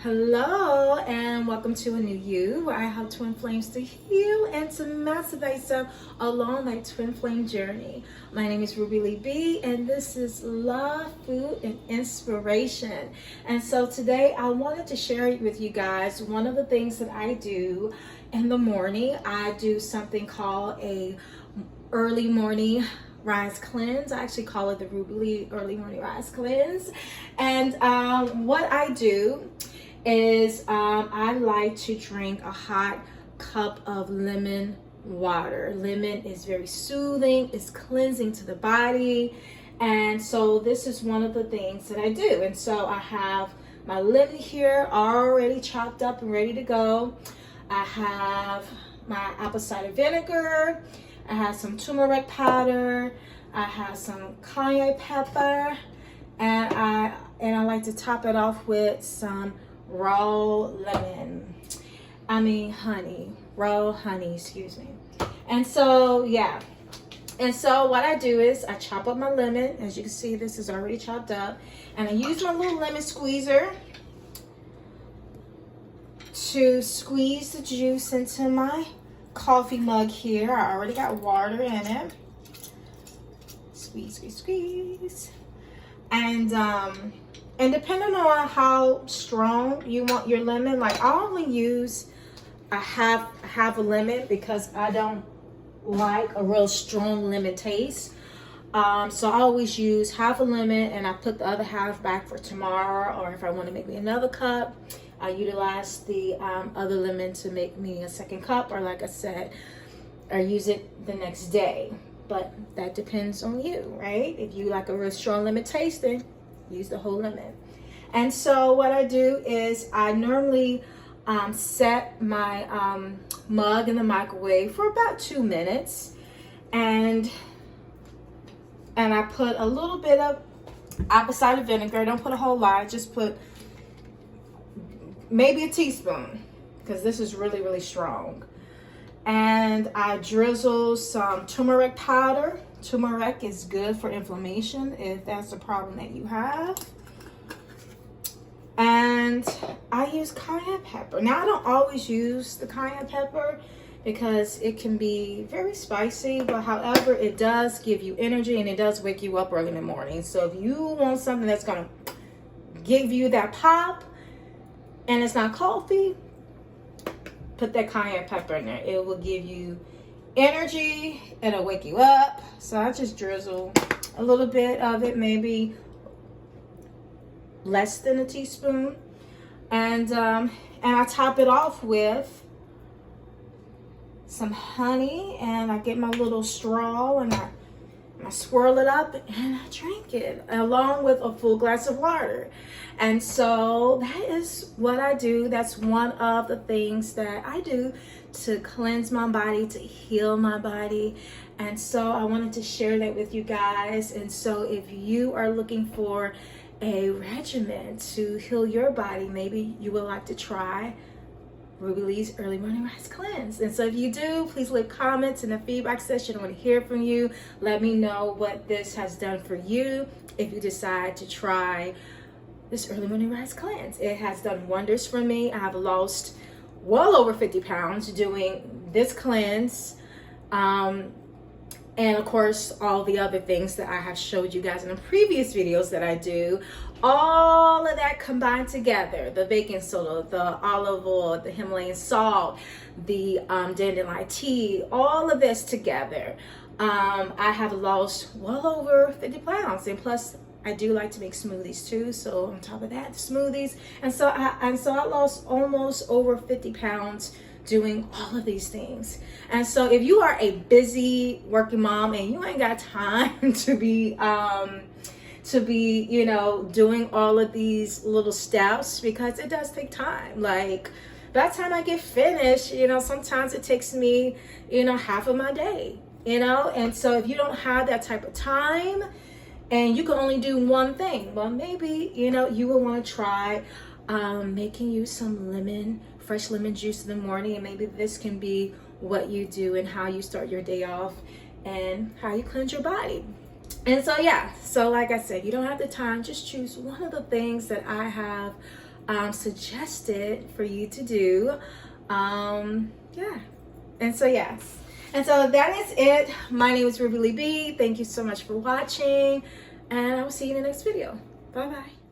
Hello and welcome to a new you where I help twin flames to heal and to master thyself along my twin flame journey. My name is Rubylee B and this is Love, Food, and Inspiration. And so today I wanted to share with you guys one of the things that I do in the morning. I do something called a early morning rise cleanse. I actually call it the Rubylee early morning rise cleanse. And what I do is I like to drink a hot cup of lemon water. Lemon is very soothing, it's cleansing to the body. And so this is one of the things that I do. And so I have my lemon here already chopped up and ready to go. I have my apple cider vinegar. I have some turmeric powder. I have some cayenne pepper. And I like to top it off with some raw honey, excuse me. And so yeah, and so what I do is I chop up my lemon. As you can see, this is already chopped up, and I use my little lemon squeezer to squeeze the juice into my coffee mug here. I already got water in it. Squeeze, squeeze, squeeze. And depending on how strong you want your lemon, like I only use a half a lemon because I don't like a real strong lemon taste. So I always use half a lemon and I put the other half back for tomorrow, or if I want to make me another cup, I utilize the other lemon to make me a second cup, or like I said, I use it the next day. But that depends on you, right? If you like a real strong lemon taste, then use the whole lemon. And so what I do is I normally set my mug in the microwave for about 2 minutes, and I put a little bit of apple cider vinegar. Don't put a whole lot, just put maybe a teaspoon, because this is really strong. And I drizzle some turmeric powder. Turmeric is good for inflammation if that's a problem that you have. And I use cayenne pepper. Now I don't always use the cayenne pepper because it can be very spicy, but however, it does give you energy and it does wake you up early in the morning. So if you want something that's gonna give you that pop and it's not coffee, put that cayenne pepper in there. It will give you energy, it'll wake you up. So I just drizzle a little bit of it, maybe less than a teaspoon, and I top it off with some honey, and I get my little straw and I swirl it up and I drink it along with a full glass of water. And so that is what I do. That's one of the things that I do to cleanse my body, to heal my body. And so I wanted to share that with you guys. And so if you are looking for a regimen to heal your body, maybe you would like to try Rubylee's Early Morning Rise Cleanse. And so if you do, please leave comments in the feedback section. I want to hear from you. Let me know what this has done for you if you decide to try this Early Morning Rise Cleanse. It has done wonders for me. I have lost well over 50 pounds doing this cleanse. And of course, all the other things that I have showed you guys in the previous videos that I do, all of that combined together, the baking soda, the olive oil, the Himalayan salt, the dandelion tea, all of this together, I have lost well over 50 pounds. And plus, I do like to make smoothies too. So on top of that, smoothies. And so I lost almost over 50 pounds doing all of these things. And so if you are a busy working mom and you ain't got time to be doing all of these little steps, because it does take time. Like by the time I get finished, sometimes it takes me, half of my day, and so if you don't have that type of time and you can only do one thing, well, maybe, you will want to try making you some fresh lemon juice in the morning, and maybe this can be what you do and how you start your day off and how you cleanse your body. And so yeah, so like I said, you don't have the time, just choose one of the things that I have suggested for you to do. Yeah. And so, yes. And so that is it. My name is Rubylee B. Thank you so much for watching. And I will see you in the next video. Bye-bye.